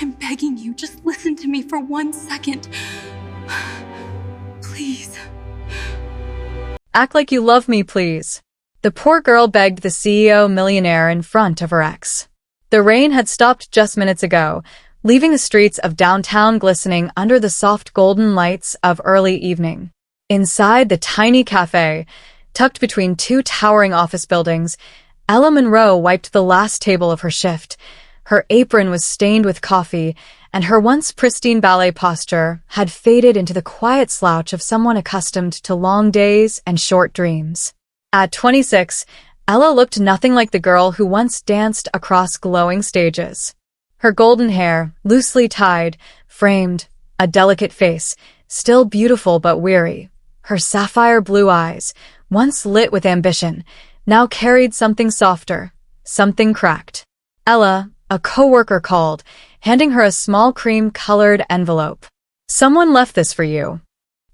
I'm begging you, just listen to me for 1 second. Please. Act like you love me, please. The poor girl begged the CEO Millionaire in front of her ex. The rain had stopped just minutes ago, leaving the streets of downtown glistening under the soft golden lights of early evening. Inside the tiny cafe, tucked between two towering office buildings, Ella Monroe wiped the last table of her shift. Her apron was stained with coffee, and her once pristine ballet posture had faded into the quiet slouch of someone accustomed to long days and short dreams. At 26, Ella looked nothing like the girl who once danced across glowing stages. Her golden hair, loosely tied, framed a delicate face, still beautiful but weary. Her sapphire blue eyes, once lit with ambition, now carried something softer, something cracked. Ella, a coworker called, handing her a small cream-colored envelope. "Someone left this for you."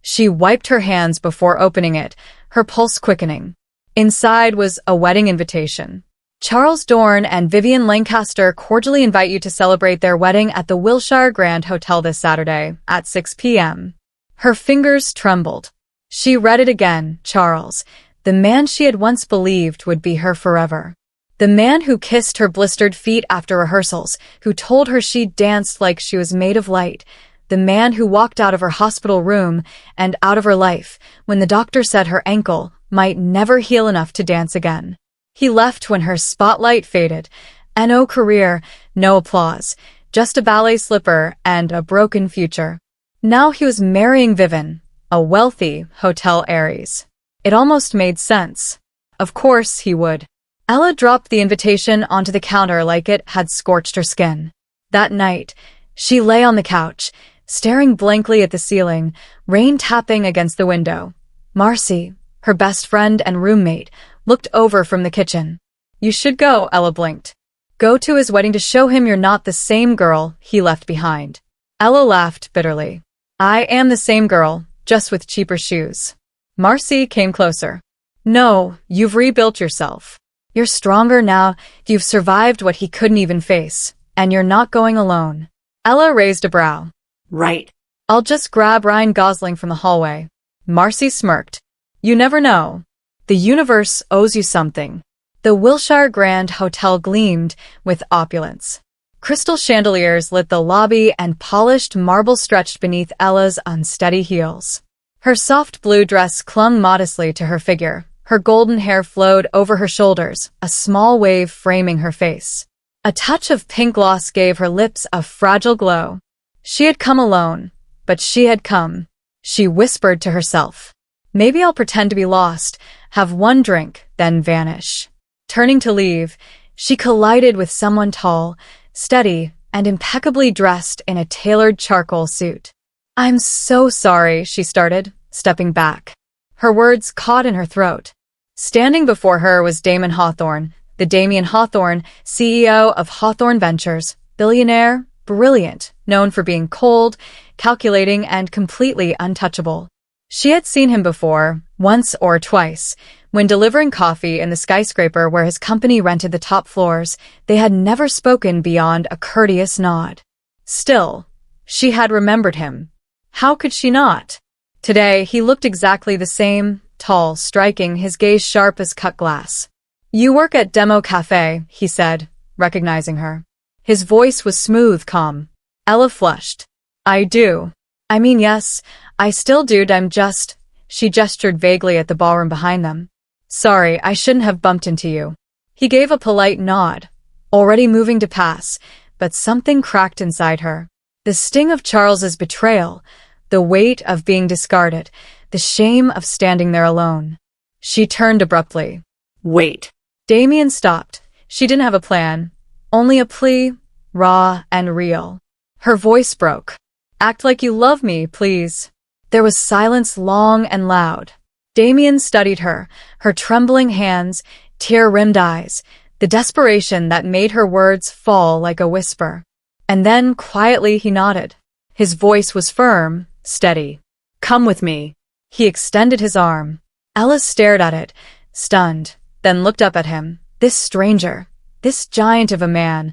She wiped her hands before opening it, her pulse quickening. Inside was a wedding invitation. Charles Dorn and Vivian Lancaster cordially invite you to celebrate their wedding at the Wilshire Grand Hotel this Saturday at 6 p.m. Her fingers trembled. She read it again, Charles, the man she had once believed would be her forever. The man who kissed her blistered feet after rehearsals, who told her she danced like she was made of light, the man who walked out of her hospital room and out of her life when the doctor said her ankle might never heal enough to dance again. He left when her spotlight faded. No career, no applause, just a ballet slipper and a broken future. Now he was marrying Vivian, a wealthy hotel heiress. It almost made sense. Of course he would. Ella dropped the invitation onto the counter like it had scorched her skin. That night, she lay on the couch, staring blankly at the ceiling, rain tapping against the window. Marcy, her best friend and roommate, looked over from the kitchen. "You should go," Ella blinked. "Go to his wedding to show him you're not the same girl he left behind." Ella laughed bitterly. "I am the same girl, just with cheaper shoes." Marcy came closer. "No, you've rebuilt yourself. You're stronger now, you've survived what he couldn't even face, and you're not going alone." Ella raised a brow. "Right. "I'll just grab Ryan Gosling from the hallway." Marcy smirked. "You never know. The universe owes you something." The Wilshire Grand Hotel gleamed with opulence. Crystal chandeliers lit the lobby and polished marble stretched beneath Ella's unsteady heels. Her soft blue dress clung modestly to her figure. Her golden hair flowed over her shoulders, a small wave framing her face. A touch of pink gloss gave her lips a fragile glow. She had come alone, but she had come. She whispered to herself. "Maybe I'll pretend to be lost, have one drink, then vanish." Turning to leave, she collided with someone tall, steady, and impeccably dressed in a tailored charcoal suit. "I'm so sorry," she started, stepping back. Her words caught in her throat. Standing before her was Damon Hawthorne, the Damien Hawthorne, CEO of Hawthorne Ventures, billionaire, brilliant, known for being cold, calculating, and completely untouchable. She had seen him before, once or twice. When delivering coffee in the skyscraper where his company rented the top floors, they had never spoken beyond a courteous nod. Still, she had remembered him. How could she not? Today, he looked exactly the same, tall, striking, his gaze sharp as cut glass. "You work at Demo Cafe," he said, recognizing her. His voice was smooth, calm. Ella flushed. "I do. I mean, yes, I still do. I'm just..." She gestured vaguely at the ballroom behind them. "Sorry, I shouldn't have bumped into you." He gave a polite nod, already moving to pass, but something cracked inside her. The sting of Charles's betrayal, the weight of being discarded, the shame of standing there alone. She turned abruptly. "Wait." Damien stopped. She didn't have a plan, only a plea, raw and real. Her voice broke. "Act like you love me, please." There was silence, long and loud. Damien studied her, her trembling hands, tear-rimmed eyes, the desperation that made her words fall like a whisper. And then, quietly, he nodded. His voice was firm, steady. "Come with me." He extended his arm. Ella stared at it, stunned, then looked up at him. This stranger, this giant of a man,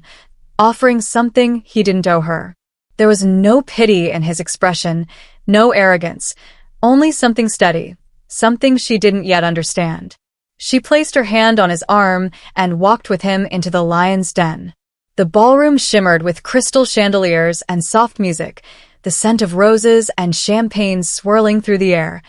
offering something he didn't owe her. There was no pity in his expression, no arrogance, only something steady, something she didn't yet understand. She placed her hand on his arm and walked with him into the lion's den. The ballroom shimmered with crystal chandeliers and soft music, the scent of roses and champagne swirling through the air.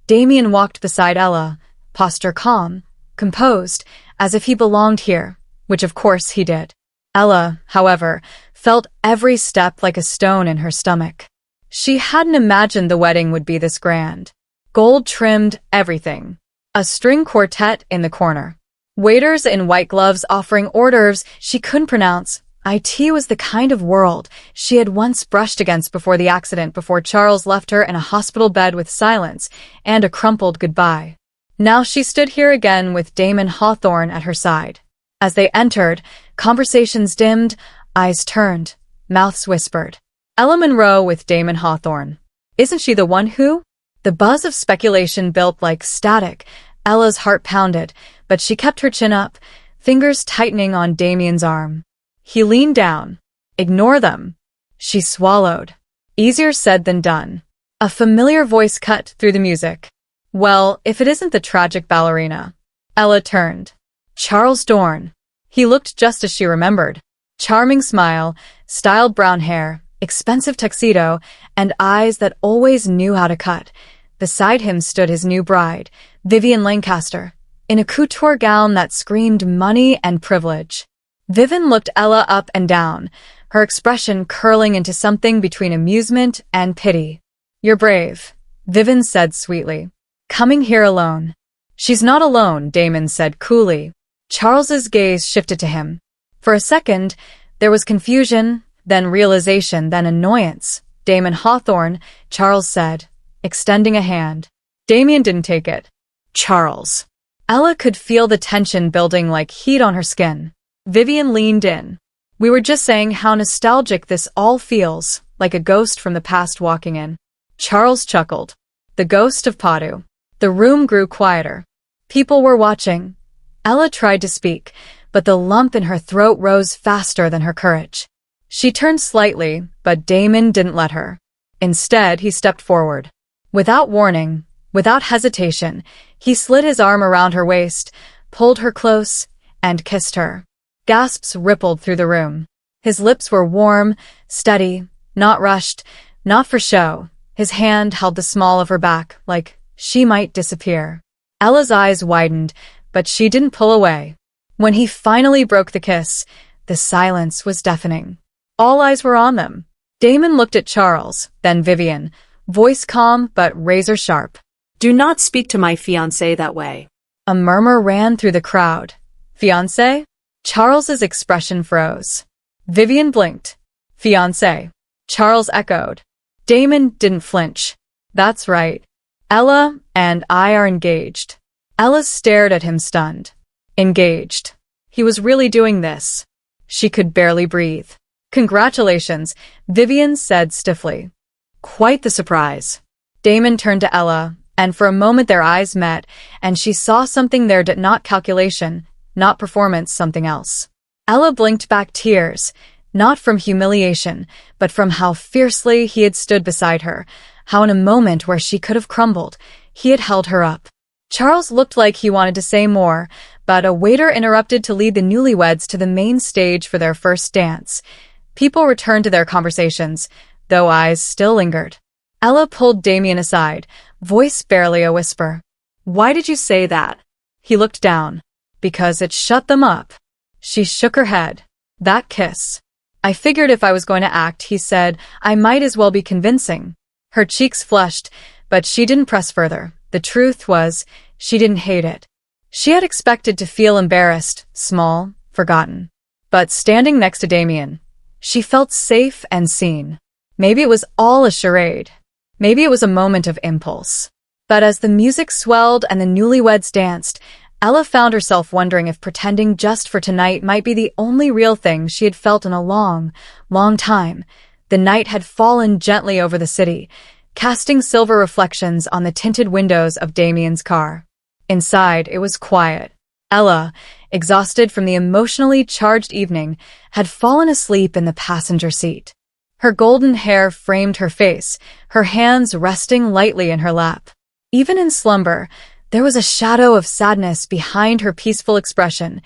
Damien walked beside Ella, posture calm, composed, as if he belonged here, which of course he did. Ella, however, felt every step like a stone in her stomach. She hadn't imagined the wedding would be this grand. Gold-trimmed everything. A string quartet in the corner. Waiters in white gloves offering hors d'oeuvres she couldn't pronounce. It was the kind of world she had once brushed against before the accident, before Charles left her in a hospital bed with silence and a crumpled goodbye. Now she stood here again with Damon Hawthorne at her side. As they entered, conversations dimmed, eyes turned, mouths whispered. Ella Monroe with Damon Hawthorne. Isn't she the one who? The buzz of speculation built like static. Ella's heart pounded, but she kept her chin up, fingers tightening on Damien's arm. He leaned down. Ignore them. She swallowed. Easier said than done. A familiar voice cut through the music. Well, if it isn't the tragic ballerina. Ella turned. Charles Dorn. He looked just as she remembered. Charming smile, styled brown hair, expensive tuxedo, and eyes that always knew how to cut. Beside him stood his new bride, Vivian Lancaster, in a couture gown that screamed money and privilege. Vivian looked Ella up and down, her expression curling into something between amusement and pity. You're brave, Vivian said sweetly. Coming here alone. She's not alone, Damon said coolly. Charles's gaze shifted to him. For a second, there was confusion, then realization, then annoyance. Damon Hawthorne, Charles said, extending a hand. Damien didn't take it. Charles. Ella could feel the tension building like heat on her skin. Vivian leaned in. We were just saying how nostalgic this all feels, like a ghost from the past walking in. Charles chuckled. The ghost of Padu. The room grew quieter. People were watching. Ella tried to speak, but the lump in her throat rose faster than her courage. She turned slightly, but Damon didn't let her. Instead, he stepped forward. Without warning, without hesitation, he slid his arm around her waist, pulled her close, and kissed her. Gasps rippled through the room. His lips were warm, steady, not rushed, not for show. His hand held the small of her back, like she might disappear. Ella's eyes widened, but she didn't pull away. When he finally broke the kiss, the silence was deafening. All eyes were on them. Damon looked at Charles, then Vivian, voice calm but razor-sharp. Do not speak to my fiancé that way. A murmur ran through the crowd. Fiancé? Charles's expression froze. Vivian blinked. Fiancé. Charles echoed. Damon didn't flinch. That's right. Ella and I are engaged. Ella stared at him stunned. Engaged. He was really doing this. She could barely breathe. Congratulations, Vivian said stiffly. Quite the surprise. Damon turned to Ella, and for a moment their eyes met, and she saw something there, not calculation, not performance, something else. Ella blinked back, tears, not from humiliation, but from how fiercely he had stood beside her, how in a moment where she could have crumbled, he had held her up. Charles looked like he wanted to say more, but a waiter interrupted to lead the newlyweds to the main stage for their first dance. People returned to their conversations, though eyes still lingered. Ella pulled Damien aside, voice barely a whisper. Why did you say that? He looked down. Because it shut them up. She shook her head. That kiss. I figured if I was going to act, he said, I might as well be convincing. Her cheeks flushed, but she didn't press further. The truth was, she didn't hate it. She had expected to feel embarrassed, small, forgotten. But standing next to Damien, she felt safe and seen. Maybe it was all a charade. Maybe it was a moment of impulse. But as the music swelled and the newlyweds danced, Ella found herself wondering if pretending just for tonight might be the only real thing she had felt in a long, long time. The night had fallen gently over the city, casting silver reflections on the tinted windows of Damien's car. Inside, it was quiet. Ella, exhausted from the emotionally charged evening, had fallen asleep in the passenger seat. Her golden hair framed her face, her hands resting lightly in her lap. Even in slumber, there was a shadow of sadness behind her peaceful expression.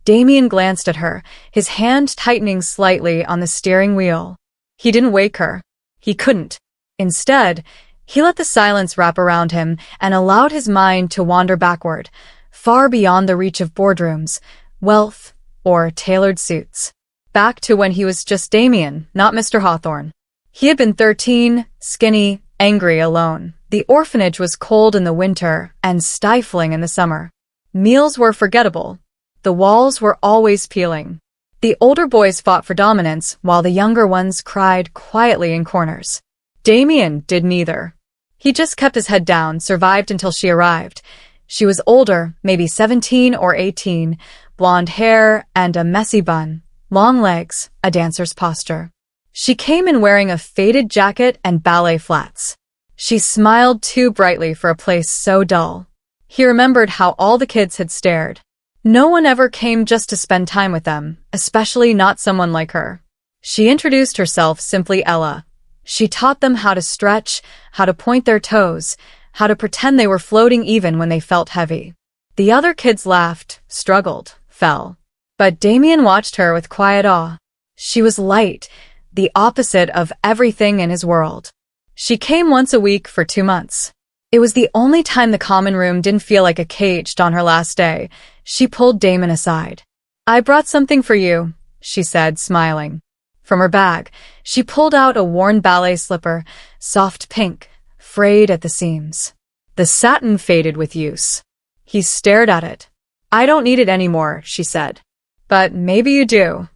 Damien glanced at her, his hand tightening slightly on the steering wheel. He didn't wake her. He couldn't. Instead, he let the silence wrap around him and allowed his mind to wander backward, far beyond the reach of boardrooms, wealth, or tailored suits. Back to when he was just Damien, not Mr. Hawthorne. He had been 13, skinny, angry, alone. The orphanage was cold in the winter and stifling in the summer. Meals were forgettable. The walls were always peeling. The older boys fought for dominance while the younger ones cried quietly in corners. Damien did neither. He just kept his head down, survived until she arrived. She was older, maybe 17 or 18, blonde hair and a messy bun, long legs, a dancer's posture. She came in wearing a faded jacket and ballet flats. She smiled too brightly for a place so dull. He remembered how all the kids had stared. No one ever came just to spend time with them, especially not someone like her. She introduced herself simply Ella. She taught them how to stretch, how to point their toes, how to pretend they were floating even when they felt heavy. The other kids laughed, struggled, fell. But Damien watched her with quiet awe. She was light, the opposite of everything in his world. She came once a week for 2 months. It was the only time the common room didn't feel like a cage on her last day. She pulled Damon aside. "I brought something for you," she said, smiling. From her bag, she pulled out a worn ballet slipper, soft pink, frayed at the seams. The satin faded with use. He stared at it. "I don't need it anymore," she said. "But maybe you do."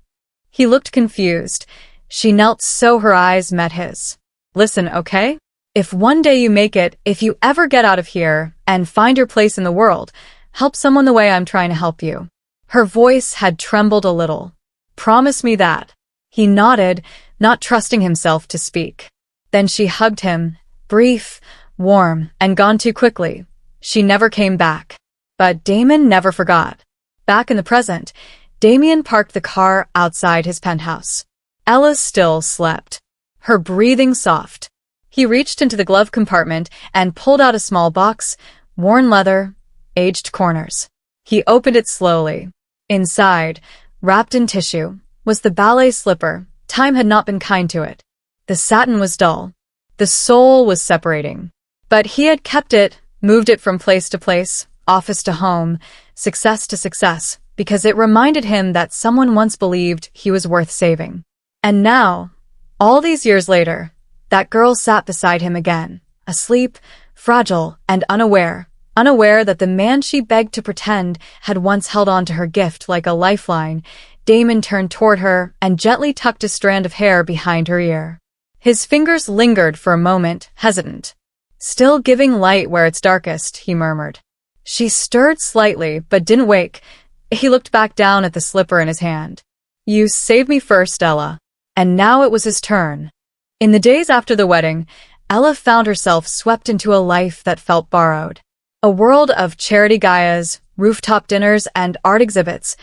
He looked confused. She knelt so her eyes met his. "Listen, okay? If one day you make it, if you ever get out of here and find your place in the world, help someone the way I'm trying to help you." Her voice had trembled a little. "Promise me that." He nodded, not trusting himself to speak. Then she hugged him, brief, warm, and gone too quickly. She never came back. But Damon never forgot. Back in the present, Damien parked the car outside his penthouse. Ella still slept, her breathing soft. He reached into the glove compartment and pulled out a small box, worn leather, aged corners. He opened it slowly. Inside, wrapped in tissue, was the ballet slipper. Time had not been kind to it. The satin was dull. The sole was separating. But he had kept it, moved it from place to place, office to home, success to success, because it reminded him that someone once believed he was worth saving. And now, all these years later, that girl sat beside him again, asleep, fragile, and unaware that the man she begged to pretend had once held on to her gift like a lifeline. Damon turned toward her and gently tucked a strand of hair behind her ear. His fingers lingered for a moment, hesitant. "Still giving light where it's darkest," he murmured. She stirred slightly, but didn't wake. He looked back down at the slipper in his hand. "You saved me first, Ella." And now it was his turn. In the days after the wedding, Ella found herself swept into a life that felt borrowed. A world of charity gaias, rooftop dinners, and art exhibits,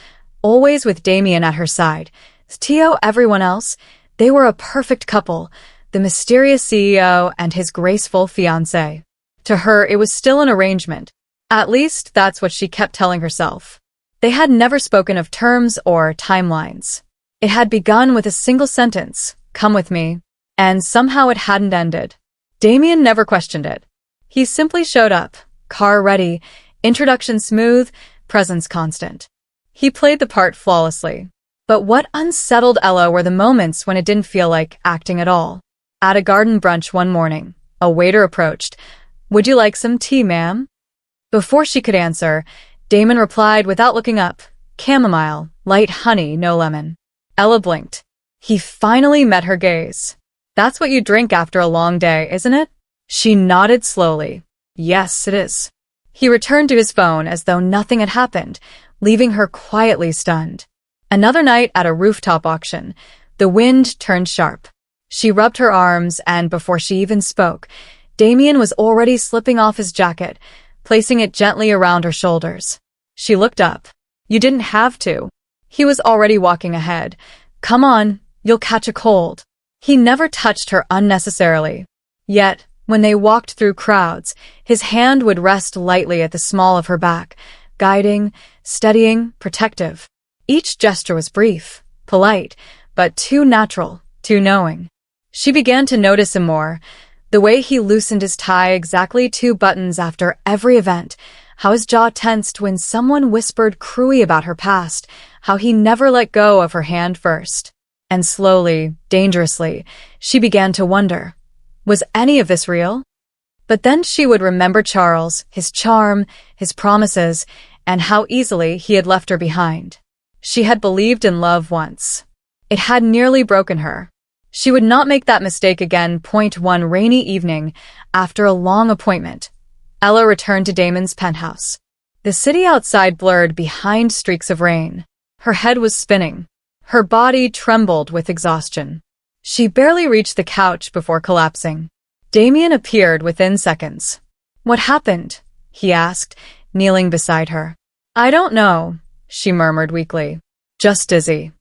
always with Damien at her side. Tio, everyone else, they were a perfect couple, the mysterious CEO and his graceful fiancé. To her, it was still an arrangement. At least, that's what she kept telling herself. They had never spoken of terms or timelines. It had begun with a single sentence, "Come with me," and somehow it hadn't ended. Damien never questioned it. He simply showed up, car ready, introduction smooth, presence constant. He played the part flawlessly. But what unsettled Ella were the moments when it didn't feel like acting at all. At a garden brunch one morning, a waiter approached. "Would you like some tea, ma'am?" Before she could answer, Damon replied without looking up, "Chamomile, light honey, no lemon." Ella blinked. He finally met her gaze. "That's what you drink after a long day, isn't it?" She nodded slowly. "Yes, it is." He returned to his phone as though nothing had happened, leaving her quietly stunned. Another night at a rooftop auction, the wind turned sharp. She rubbed her arms, and before she even spoke, Damien was already slipping off his jacket, placing it gently around her shoulders. She looked up. You didn't have to. He was already walking ahead. Come on, you'll catch a cold. He never touched her unnecessarily. Yet, when they walked through crowds, his hand would rest lightly at the small of her back, guiding, steadying, protective. Each gesture was brief, polite, but too natural, too knowing. She began to notice him more, the way he loosened his tie exactly 2 buttons after every event, how his jaw tensed when someone whispered cruelly about her past, how he never let go of her hand first. And slowly, dangerously, she began to wonder, was any of this real? But then she would remember Charles, his charm, his promises, and how easily he had left her behind. She had believed in love once. It had nearly broken her. She would not make that mistake again. One rainy evening, after a long appointment, Ella returned to Damon's penthouse. The city outside blurred behind streaks of rain. Her head was spinning. Her body trembled with exhaustion. She barely reached the couch before collapsing. Damien appeared within seconds. What happened? He asked, kneeling beside her. I don't know, she murmured weakly. Just dizzy.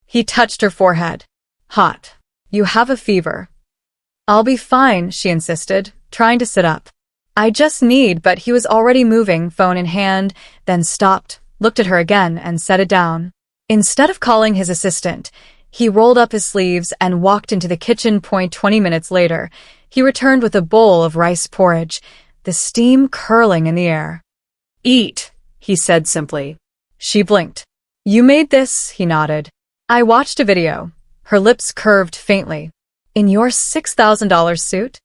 He touched her forehead. Hot. You have a fever. I'll be fine, she insisted, trying to sit up. I just need, but he was already moving, phone in hand, then stopped, looked at her again, and set it down. Instead of calling his assistant, he rolled up his sleeves and walked into the kitchen. 20 minutes later, he returned with a bowl of rice porridge, the steam curling in the air. Eat, he said simply. She blinked. You made this, he nodded. I watched a video. Her lips curved faintly. In your $6,000 suit?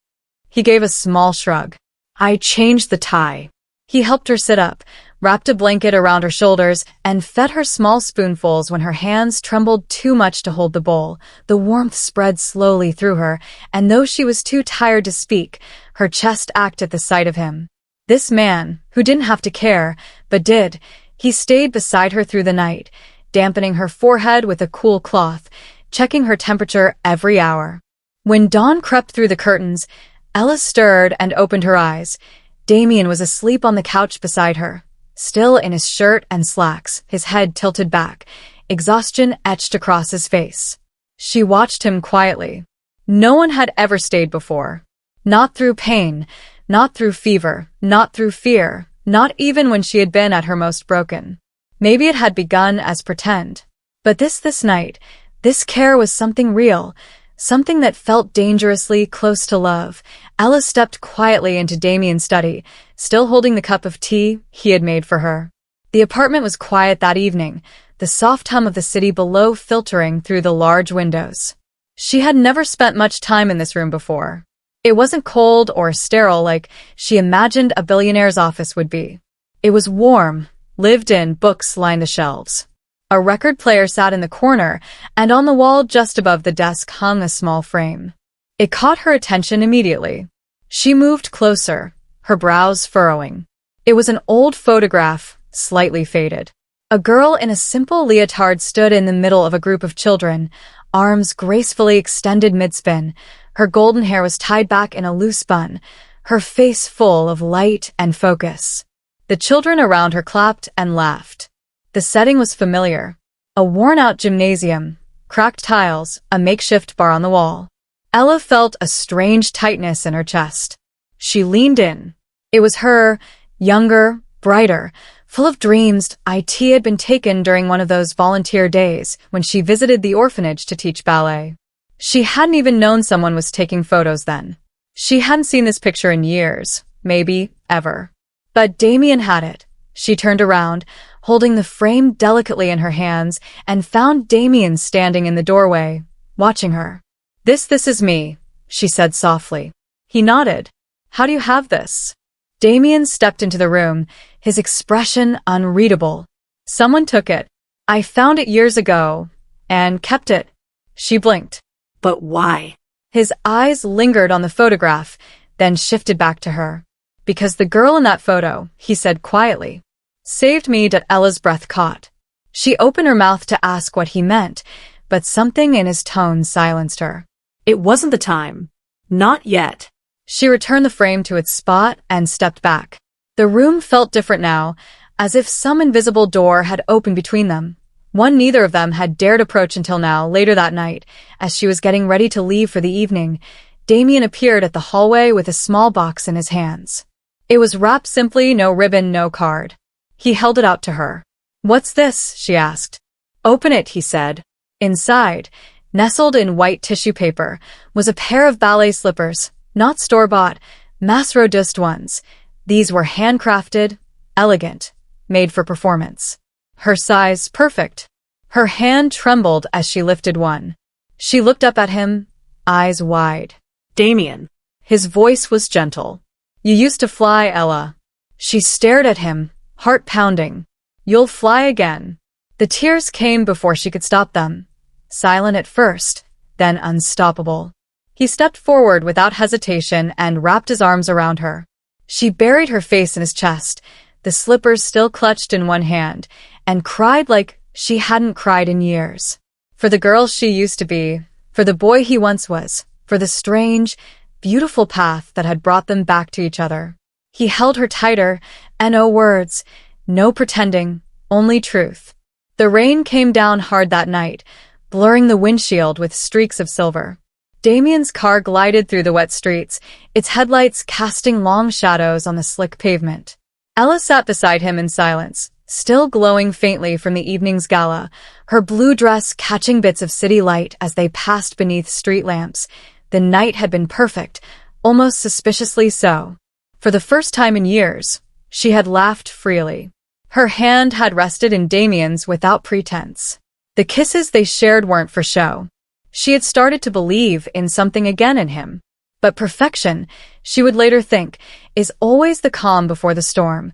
He gave a small shrug. I changed the tie. He helped her sit up, wrapped a blanket around her shoulders, and fed her small spoonfuls when her hands trembled too much to hold the bowl. The warmth spread slowly through her, and though she was too tired to speak, her chest ached at the sight of him. This man, who didn't have to care, but did, he stayed beside her through the night, dampening her forehead with a cool cloth, checking her temperature every hour. When dawn crept through the curtains, Ella stirred and opened her eyes. Damien was asleep on the couch beside her, still in his shirt and slacks, his head tilted back, exhaustion etched across his face. She watched him quietly. No one had ever stayed before. Not through pain, not through fever, not through fear, not even when she had been at her most broken. Maybe it had begun as pretend. But this night, this care was something real, something that felt dangerously close to love. Ella stepped quietly into Damien's study, still holding the cup of tea he had made for her. The apartment was quiet that evening, the soft hum of the city below filtering through the large windows. She had never spent much time in this room before. It wasn't cold or sterile like she imagined a billionaire's office would be. It was warm, lived in, books lined the shelves. A record player sat in the corner, and on the wall just above the desk hung a small frame. It caught her attention immediately. She moved closer, her brows furrowing. It was an old photograph, slightly faded. A girl in a simple leotard stood in the middle of a group of children, arms gracefully extended mid-spin. Her golden hair was tied back in a loose bun, her face full of light and focus. The children around her clapped and laughed. The setting was familiar. A worn-out gymnasium, cracked tiles, a makeshift bar on the wall. Ella felt a strange tightness in her chest. She leaned in. It was her, younger, brighter, full of dreams. It had been taken during one of those volunteer days when she visited the orphanage to teach ballet. She hadn't even known someone was taking photos then. She hadn't seen this picture in years, maybe ever. But Damien had it. She turned around, holding the frame delicately in her hands, and found Damien standing in the doorway, watching her. This is me, she said softly. He nodded. How do you have this? Damien stepped into the room, his expression unreadable. Someone took it. I found it years ago, and kept it. She blinked. But why? His eyes lingered on the photograph, then shifted back to her. Because the girl in that photo, he said quietly, saved me. Ella's breath caught. She opened her mouth to ask what he meant, but something in his tone silenced her. It wasn't the time. Not yet. She returned the frame to its spot and stepped back. The room felt different now, as if some invisible door had opened between them. One neither of them had dared approach until now. Later that night, as she was getting ready to leave for the evening, Damien appeared at the hallway with a small box in his hands. It was wrapped simply, no ribbon, no card. He held it out to her. "What's this?" she asked. "Open it," he said. Inside, nestled in white tissue paper, was a pair of ballet slippers, not store-bought, mass-produced ones. These were handcrafted, elegant, made for performance. Her size perfect. Her hand trembled as she lifted one. She looked up at him, eyes wide. Damien. His voice was gentle. "You used to fly, Ella." She stared at him, heart pounding. "You'll fly again." The tears came before she could stop them. Silent at first, then unstoppable. He stepped forward without hesitation and wrapped his arms around her. She buried her face in his chest, the slippers still clutched in one hand, and cried like she hadn't cried in years. For the girl she used to be, for the boy he once was, for the strange, beautiful path that had brought them back to each other. He held her tighter, and no words, no pretending, only truth. The rain came down hard that night, blurring the windshield with streaks of silver. Damien's car glided through the wet streets, its headlights casting long shadows on the slick pavement. Ella sat beside him in silence, still glowing faintly from the evening's gala, her blue dress catching bits of city light as they passed beneath street lamps. The night had been perfect, almost suspiciously so. For the first time in years, she had laughed freely. Her hand had rested in Damien's without pretense. The kisses they shared weren't for show. She had started to believe in something again in him. But perfection, she would later think, is always the calm before the storm.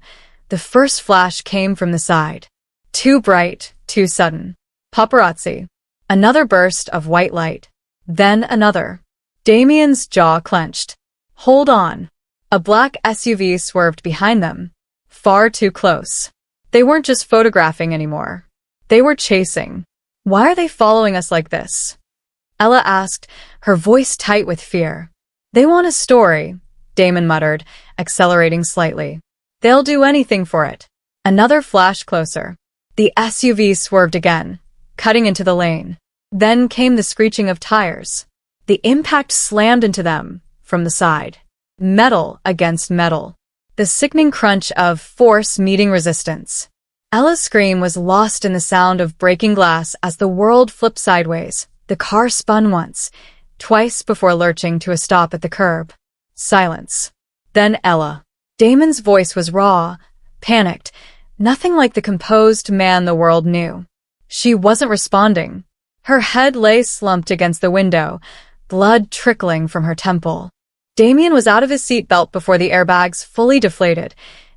The first flash came from the side. Too bright, too sudden. Paparazzi. Another burst of white light. Then another. Damien's jaw clenched. "Hold on." A black SUV swerved behind them. Far too close. They weren't just photographing anymore. They were chasing. "Why are they following us like this?" Ella asked, her voice tight with fear. "They want a story," Damon muttered, accelerating slightly. "They'll do anything for it." Another flash closer. The SUV swerved again, cutting into the lane. Then came the screeching of tires. The impact slammed into them, from the side. Metal against metal. The sickening crunch of force meeting resistance. Ella's scream was lost in the sound of breaking glass as the world flipped sideways. The car spun once, twice before lurching to a stop at the curb. Silence. Then Ella. Damon's voice was raw, panicked, nothing like the composed man the world knew. She wasn't responding. Her head lay slumped against the window, blood trickling from her temple. Damien was out of his seatbelt before the airbags fully deflated.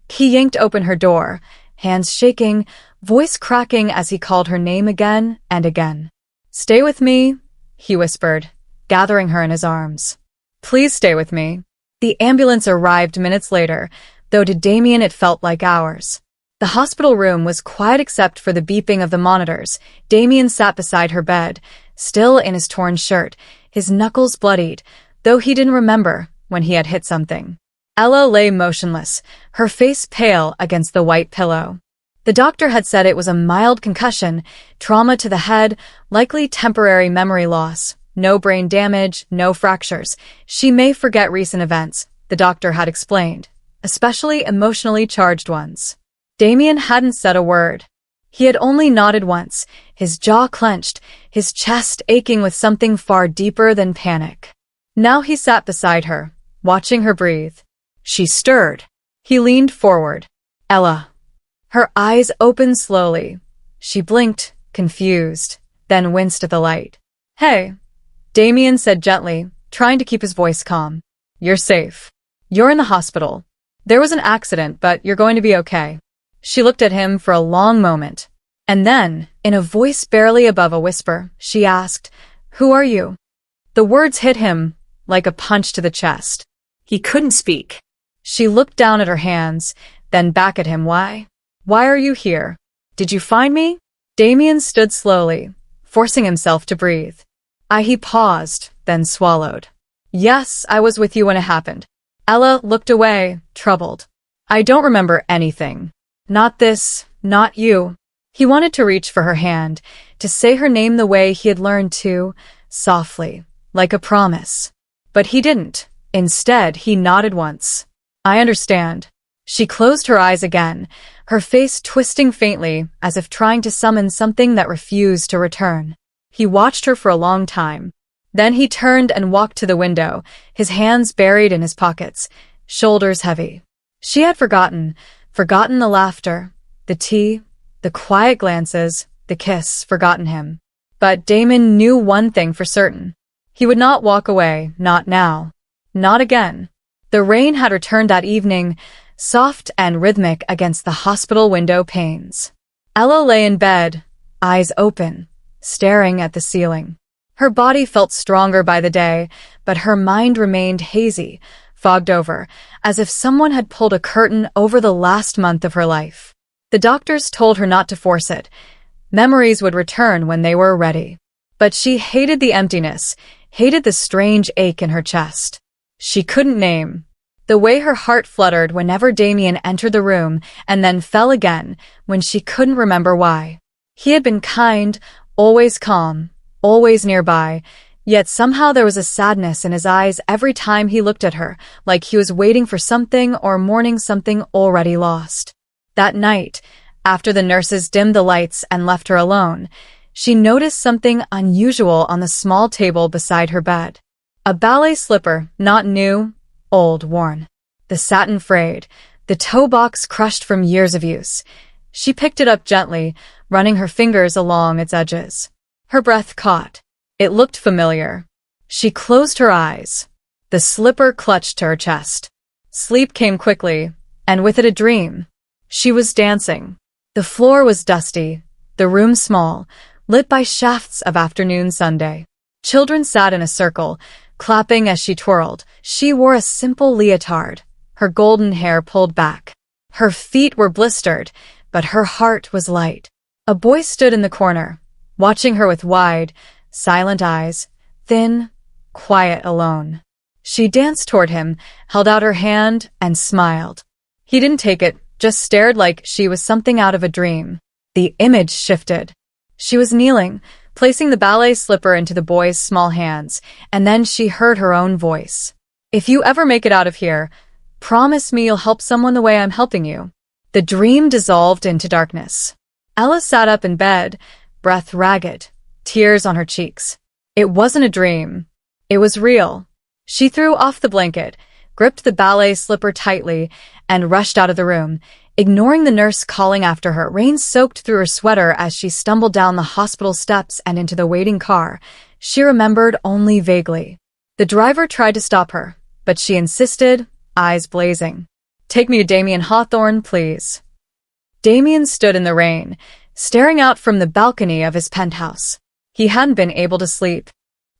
He yanked open her door, hands shaking, voice cracking as he called her name again and again. "Stay with me," he whispered, gathering her in his arms. "Please stay with me." The ambulance arrived minutes later, though to Damien it felt like hours. The hospital room was quiet except for the beeping of the monitors. Damien sat beside her bed, still in his torn shirt, his knuckles bloodied, though he didn't remember when he had hit something. Ella lay motionless, her face pale against the white pillow. The doctor had said it was a mild concussion, trauma to the head, likely temporary memory loss. No brain damage, no fractures. She may forget recent events, the doctor had explained, especially emotionally charged ones. Damien hadn't said a word. He had only nodded once, his jaw clenched, his chest aching with something far deeper than panic. Now he sat beside her, watching her breathe. She stirred. He leaned forward. "Ella." Her eyes opened slowly. She blinked, confused, then winced at the light. "Hey," Damien said gently, trying to keep his voice calm. "You're safe. You're in the hospital. There was an accident, but you're going to be okay." She looked at him for a long moment. And then, in a voice barely above a whisper, she asked, "Who are you?" The words hit him like a punch to the chest. He couldn't speak. She looked down at her hands, then back at him. "Why? Why are you here? Did you find me?" Damien stood slowly, forcing himself to breathe. He paused, then swallowed. "Yes, I was with you when it happened." Ella looked away, troubled. "I don't remember anything." Not this, not you. He wanted to reach for her hand, to say her name the way he had learned to, softly, like a promise. But he didn't. Instead, he nodded once. I understand. She closed her eyes again, her face twisting faintly as if trying to summon something that refused to return. He watched her for a long time. Then he turned and walked to the window, his hands buried in his pockets, shoulders heavy. She had forgotten the laughter, the tea, the quiet glances, the kiss, forgotten him. But Damon knew one thing for certain. He would not walk away, not now. Not again. The rain had returned that evening, soft and rhythmic against the hospital window panes. Ella lay in bed, eyes open, staring at the ceiling. Her body felt stronger by the day, but her mind remained hazy, fogged over, as if someone had pulled a curtain over the last month of her life. The doctors told her not to force it. Memories would return when they were ready. But she hated the emptiness, hated the strange ache in her chest. She couldn't name. The way her heart fluttered whenever Damien entered the room and then fell again when she couldn't remember why. He had been kind, always calm, always nearby, yet somehow there was a sadness in his eyes every time he looked at her, like he was waiting for something or mourning something already lost. That night, after the nurses dimmed the lights and left her alone, she noticed something unusual on the small table beside her bed. A ballet slipper, not new, old, worn. The satin frayed, the toe box crushed from years of use. She picked it up gently, running her fingers along its edges. Her breath caught. It looked familiar. She closed her eyes. The slipper clutched to her chest. Sleep came quickly, and with it a dream. She was dancing. The floor was dusty, the room small, lit by shafts of afternoon Sunday. Children sat in a circle, clapping as she twirled. She wore a simple leotard, her golden hair pulled back. Her feet were blistered, but her heart was light. A boy stood in the corner, watching her with wide, silent eyes, thin, quiet, alone. She danced toward him, held out her hand, and smiled. He didn't take it, just stared like she was something out of a dream. The image shifted. She was kneeling, placing the ballet slipper into the boy's small hands, and then she heard her own voice. If you ever make it out of here, promise me you'll help someone the way I'm helping you. The dream dissolved into darkness. Ella sat up in bed, breath ragged, tears on her cheeks. It wasn't a dream. It was real. She threw off the blanket, gripped the ballet slipper tightly, and rushed out of the room, ignoring the nurse calling after her. Rain soaked through her sweater as she stumbled down the hospital steps and into the waiting car. She remembered only vaguely. The driver tried to stop her, but she insisted, eyes blazing. Take me to Damien Hawthorne, please. Damien stood in the rain, staring out from the balcony of his penthouse. He hadn't been able to sleep.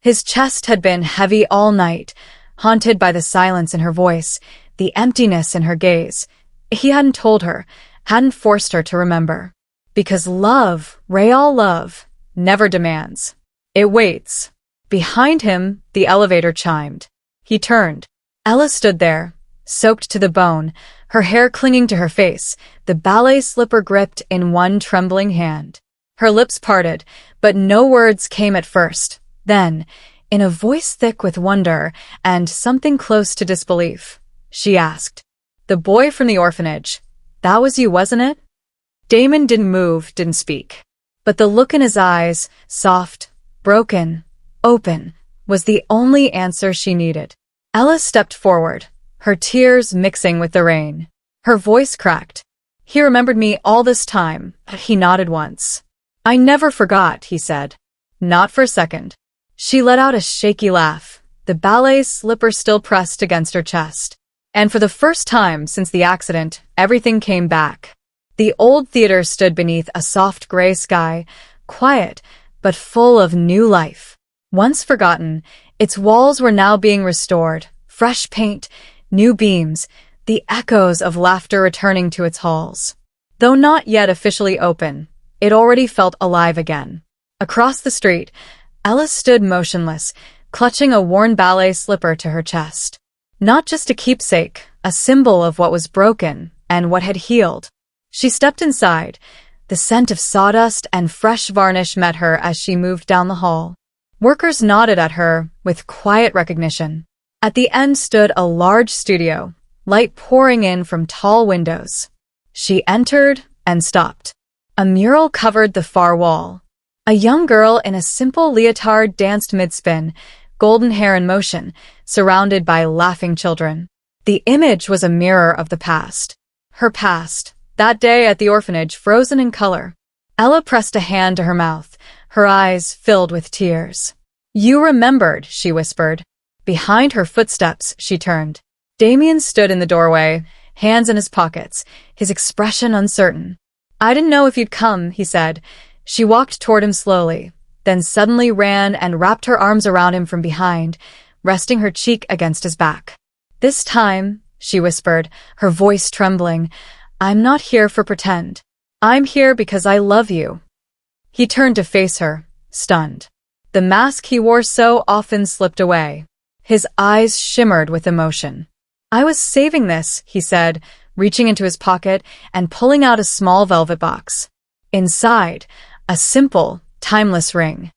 His chest had been heavy all night, haunted by the silence in her voice, the emptiness in her gaze. He hadn't told her, hadn't forced her to remember. Because love, real love, never demands. It waits. Behind him, the elevator chimed. He turned. Ella stood there, soaked to the bone, her hair clinging to her face, the ballet slipper gripped in one trembling hand. Her lips parted, but no words came at first. Then, in a voice thick with wonder and something close to disbelief, she asked, "The boy from the orphanage, that was you, wasn't it?" Damon didn't move, didn't speak. But the look in his eyes, soft, broken, open, was the only answer she needed. Ella stepped forward, her tears mixing with the rain. Her voice cracked. "He remembered me all this time." He nodded once. "I never forgot," he said. "Not for a second." She let out a shaky laugh, the ballet slipper still pressed against her chest. And for the first time since the accident, everything came back. The old theater stood beneath a soft gray sky, quiet, but full of new life. Once forgotten, its walls were now being restored, fresh paint, new beams, the echoes of laughter returning to its halls. Though not yet officially open, it already felt alive again. Across the street, Ella stood motionless, clutching a worn ballet slipper to her chest. Not just a keepsake, a symbol of what was broken and what had healed. She stepped inside. The scent of sawdust and fresh varnish met her as she moved down the hall. Workers nodded at her with quiet recognition. At the end stood a large studio, light pouring in from tall windows. She entered and stopped. A mural covered the far wall. A young girl in a simple leotard danced mid-spin, golden hair in motion, surrounded by laughing children. The image was a mirror of the past. Her past, that day at the orphanage, frozen in color. Ella pressed a hand to her mouth, her eyes filled with tears. "You remembered," she whispered. Behind her footsteps, she turned. Damien stood in the doorway, hands in his pockets, his expression uncertain. "I didn't know if you'd come," he said. She walked toward him slowly, then suddenly ran and wrapped her arms around him from behind, resting her cheek against his back. "This time," she whispered, her voice trembling, "I'm not here for pretend. I'm here because I love you." He turned to face her, stunned. The mask he wore so often slipped away. His eyes shimmered with emotion. "I was saving this," he said, reaching into his pocket and pulling out a small velvet box. Inside, a simple, timeless ring.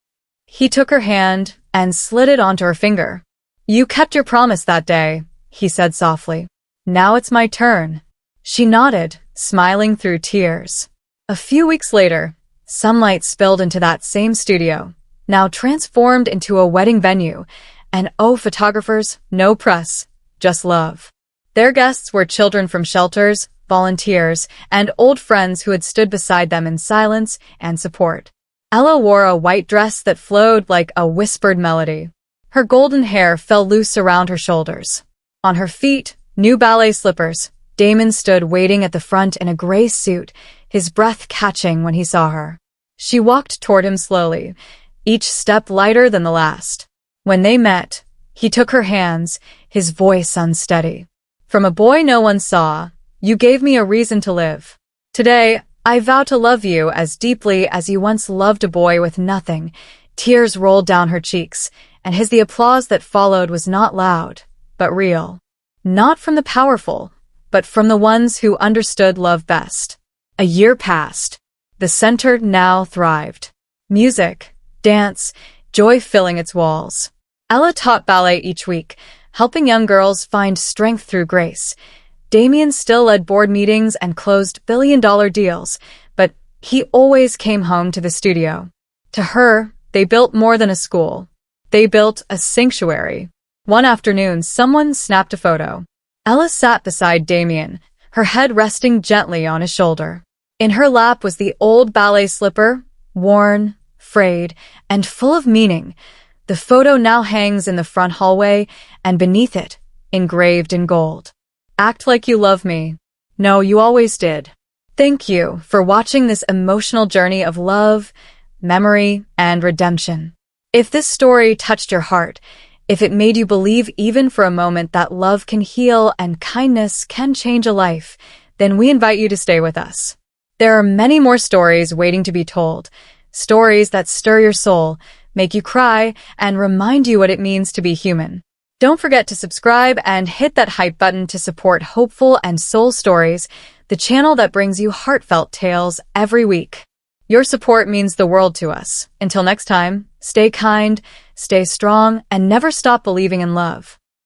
He took her hand and slid it onto her finger. "You kept your promise that day," he said softly. "Now it's my turn." She nodded, smiling through tears. A few weeks later, sunlight spilled into that same studio, now transformed into a wedding venue, and photographers, no press, just love. Their guests were children from shelters, volunteers, and old friends who had stood beside them in silence and support. Ella wore a white dress that flowed like a whispered melody. Her golden hair fell loose around her shoulders. On her feet, new ballet slippers. Damon stood waiting at the front in a gray suit, his breath catching when he saw her. She walked toward him slowly, each step lighter than the last. When they met, he took her hands, his voice unsteady. "From a boy no one saw, you gave me a reason to live. Today, I vow to love you as deeply as you once loved a boy with nothing." Tears rolled down her cheeks, and the applause that followed was not loud, but real. Not from the powerful, but from the ones who understood love best. A year passed. The center now thrived. Music, dance, joy filling its walls. Ella taught ballet each week, helping young girls find strength through grace. Damien still led board meetings and closed billion-dollar deals, but he always came home to the studio. To her, they built more than a school. They built a sanctuary. One afternoon, someone snapped a photo. Ella sat beside Damien, her head resting gently on his shoulder. In her lap was the old ballet slipper, worn, frayed, and full of meaning. The photo now hangs in the front hallway, and beneath it, engraved in gold. "Act like you love me. No, you always did." Thank you for watching this emotional journey of love, memory, and redemption. If this story touched your heart, if it made you believe even for a moment that love can heal and kindness can change a life, then we invite you to stay with us. There are many more stories waiting to be told, stories that stir your soul, make you cry, and remind you what it means to be human. Don't forget to subscribe and hit that hype button to support Hopeful and Soul Stories, the channel that brings you heartfelt tales every week. Your support means the world to us. Until next time, stay kind, stay strong, and never stop believing in love.